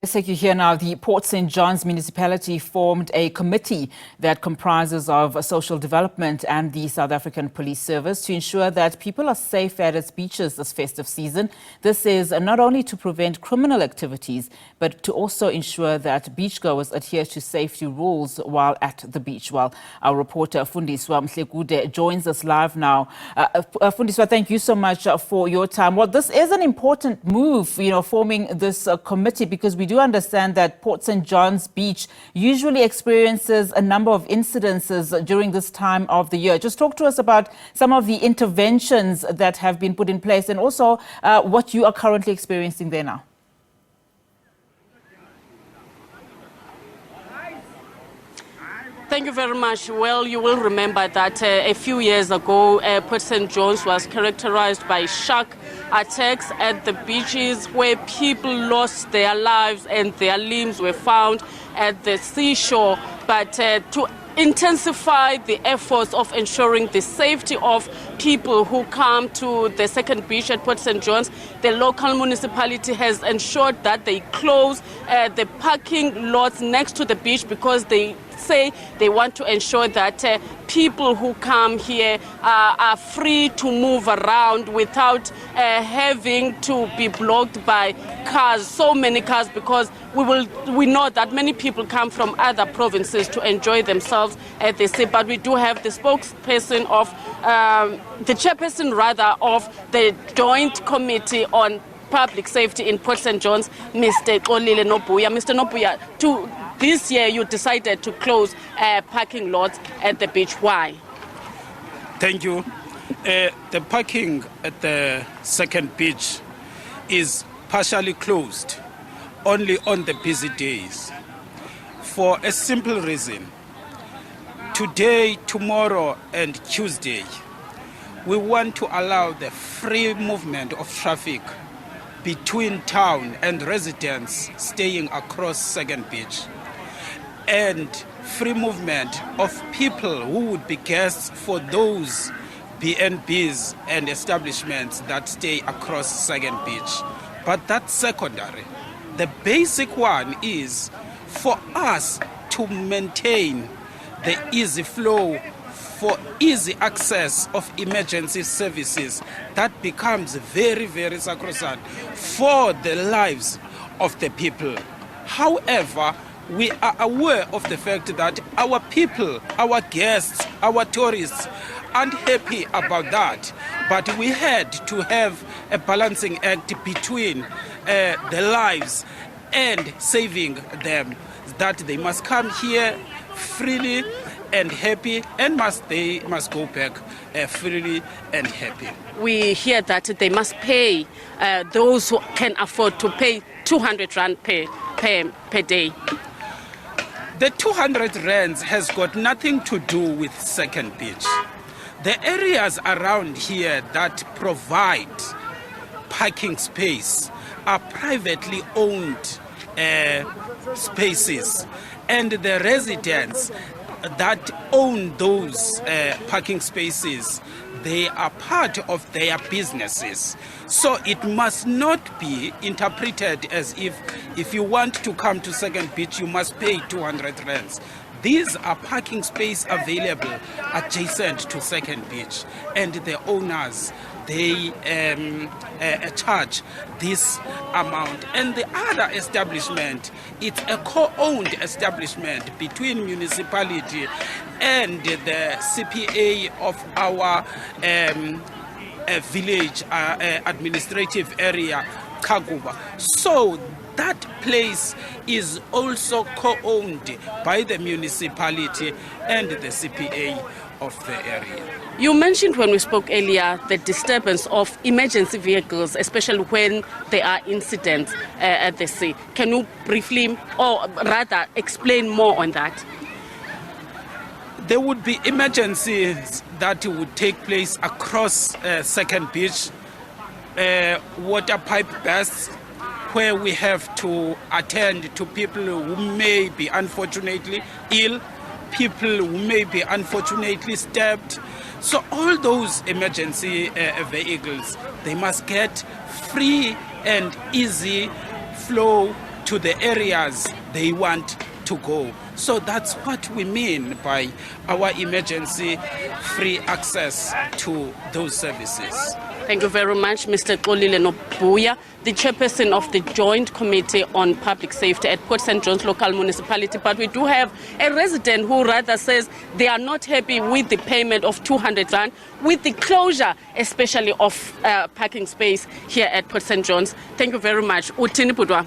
Let's take you here now. The Port St. John's municipality formed a committee that comprises of social development and the South African Police Service to ensure that people are safe at its beaches this festive season. This is not only to prevent criminal activities, but to also ensure that beachgoers adhere to safety rules while at the beach. Well, our reporter Fundiswa Mhlekude joins us live now. Fundiswa, thank you so much for your time. Well, this is an important move, forming this committee, because we do understand that Port St. John's Beach usually experiences a number of incidences during this time of the year. Just talk to us about some of the interventions that have been put in place and also what you are currently experiencing there now. Thank you very much. Well, you will remember that a few years ago, Port St. John's was characterized by shark attacks at the beaches where people lost their lives and their limbs were found at the seashore. But to intensify the efforts of ensuring the safety of people who come to the second beach at Port St. John's, the local municipality has ensured that they close the parking lots next to the beach, because they say they want to ensure that people who come here are free to move around without having to be blocked by cars, so many cars, because we know that many people come from other provinces to enjoy themselves at the sea. But we do have the spokesperson of the chairperson of the Joint Committee on Public Safety in Port St. John's, Mr. Olile Nobuya. Mr. Nobuya, this year you decided to close parking lots at the beach. Why? Thank you. The parking at the second beach is partially closed only on the busy days for a simple reason. Today, tomorrow and Tuesday, we want to allow the free movement of traffic between town and residents staying across Second Beach, and free movement of people who would be guests for those B&Bs and establishments that stay across Second Beach. But that's secondary. The basic one is for us to maintain the easy flow, for easy access of emergency services. That becomes very, very sacrosanct for the lives of the people. However, we are aware of the fact that our people, our guests, our tourists aren't happy about that. But we had to have a balancing act between the lives and saving them, that they must come here freely and happy, and they must go back freely and happy. We hear that they must pay, those who can afford to pay 200 rand per day. The 200 rands has got nothing to do with Second Beach. The areas around here that provide parking space are privately owned spaces, and the residents that own those parking spaces, they are part of their businesses. So it must not be interpreted as if you want to come to Second Beach, you must pay 200 rands. These are parking space available adjacent to Second Beach, and the owners, they charge this amount. And the other establishment, it's a co-owned establishment between municipality and the CPA of our village administrative area, Kaguba. So that place is also co-owned by the municipality and the CPA of the area. You mentioned when we spoke earlier the disturbance of emergency vehicles, especially when there are incidents at the sea. Can you briefly, or rather explain more on that? There would be emergencies that would take place across Second Beach, water pipe bursts, where we have to attend to people who may be unfortunately ill, people who may be unfortunately stabbed. So all those emergency vehicles, they must get free and easy flow to the areas they want to go. So that's what we mean by our emergency free access to those services. Thank you very much, Mr. Xolile Nobuya, the chairperson of the Joint Committee on Public Safety at Port St. John's Local Municipality. But we do have a resident who rather says they are not happy with the payment of 200 rand, with the closure especially of parking space here at Port St. John's. Thank you very much. Uthini Budwa?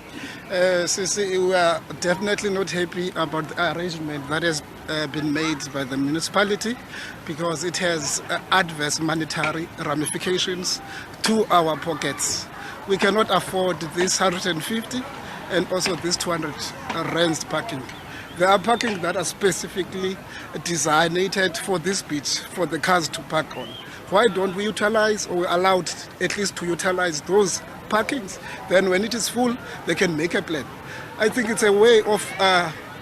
Sisi, we are definitely not happy about the arrangement that has been made by the municipality, because it has adverse monetary ramifications to our pockets. We cannot afford this 150 and also this 200 rands parking. There are parking that are specifically designated for this beach, for the cars to park on. Why don't we utilize, or allowed at least to utilize those parkings? Then when it is full, they can make a plan. I think it's a way of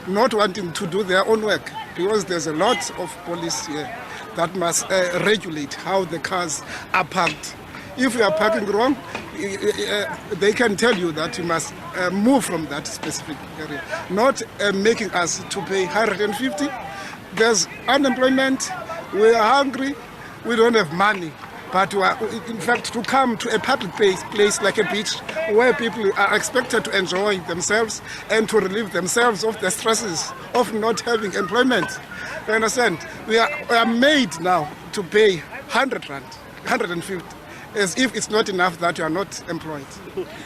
not wanting to do their own work, because there's a lot of police here that must regulate how the cars are parked. If you are parking wrong, they can tell you that you must move from that specific area, not making us to pay 150. There's unemployment, we are hungry, we don't have money. But in fact, to come to a public place like a beach, where people are expected to enjoy themselves and to relieve themselves of the stresses of not having employment. You understand? We are made now to pay 100 rand, 150, as if it's not enough that you are not employed.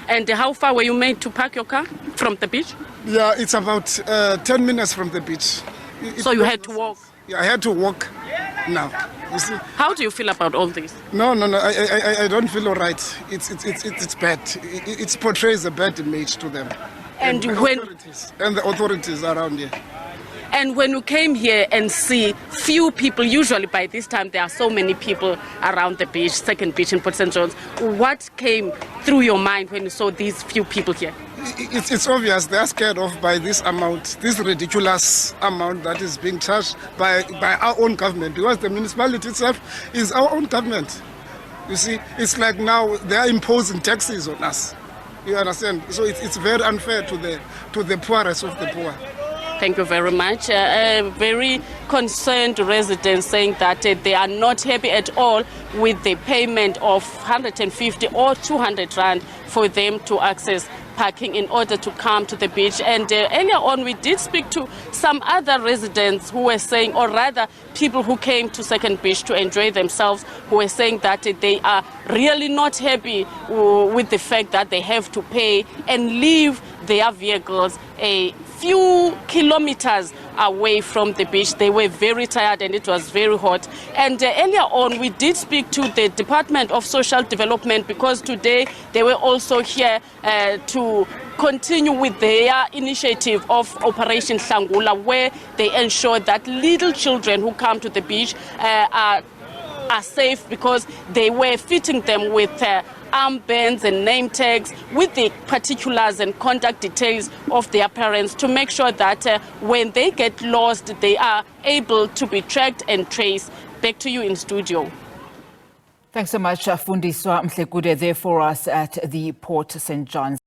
And how far were you made to park your car from the beach? Yeah, it's about 10 minutes from the beach. So you had to walk? Yeah, I had to walk now. You see? How do you feel about all this? No, I don't feel all right. It's bad. It portrays a bad image to them. And the authorities around here. And when you came here and see few people, usually by this time there are so many people around the beach, second beach in Port St. John's, what came through your mind when you saw these few people here? It's obvious they are scared of by this amount, this ridiculous amount that is being charged by our own government, because the municipality itself is our own government. You see, it's like now they are imposing taxes on us. You understand? So it's very unfair to the poorest of the poor. Thank you very much. Very concerned residents saying that they are not happy at all with the payment of 150 or 200 rand for them to access parking in order to come to the beach. And earlier on, we did speak to some other residents who were saying, or rather people who came to Second Beach to enjoy themselves, who were saying that they are really not happy with the fact that they have to pay and leave their vehicles a few kilometers away from the beach. They were very tired and it was very hot. And earlier on, we did speak to the Department of Social Development, because today they were also here to continue with their initiative of Operation Hlangula, where they ensure that little children who come to the beach are safe, because they were fitting them with armbands and name tags with the particulars and contact details of their parents, to make sure that when they get lost, they are able to be tracked and traced. Back to you in studio. Thanks so much, Fundiswa Mhlekude, there for us at the Port St. John's.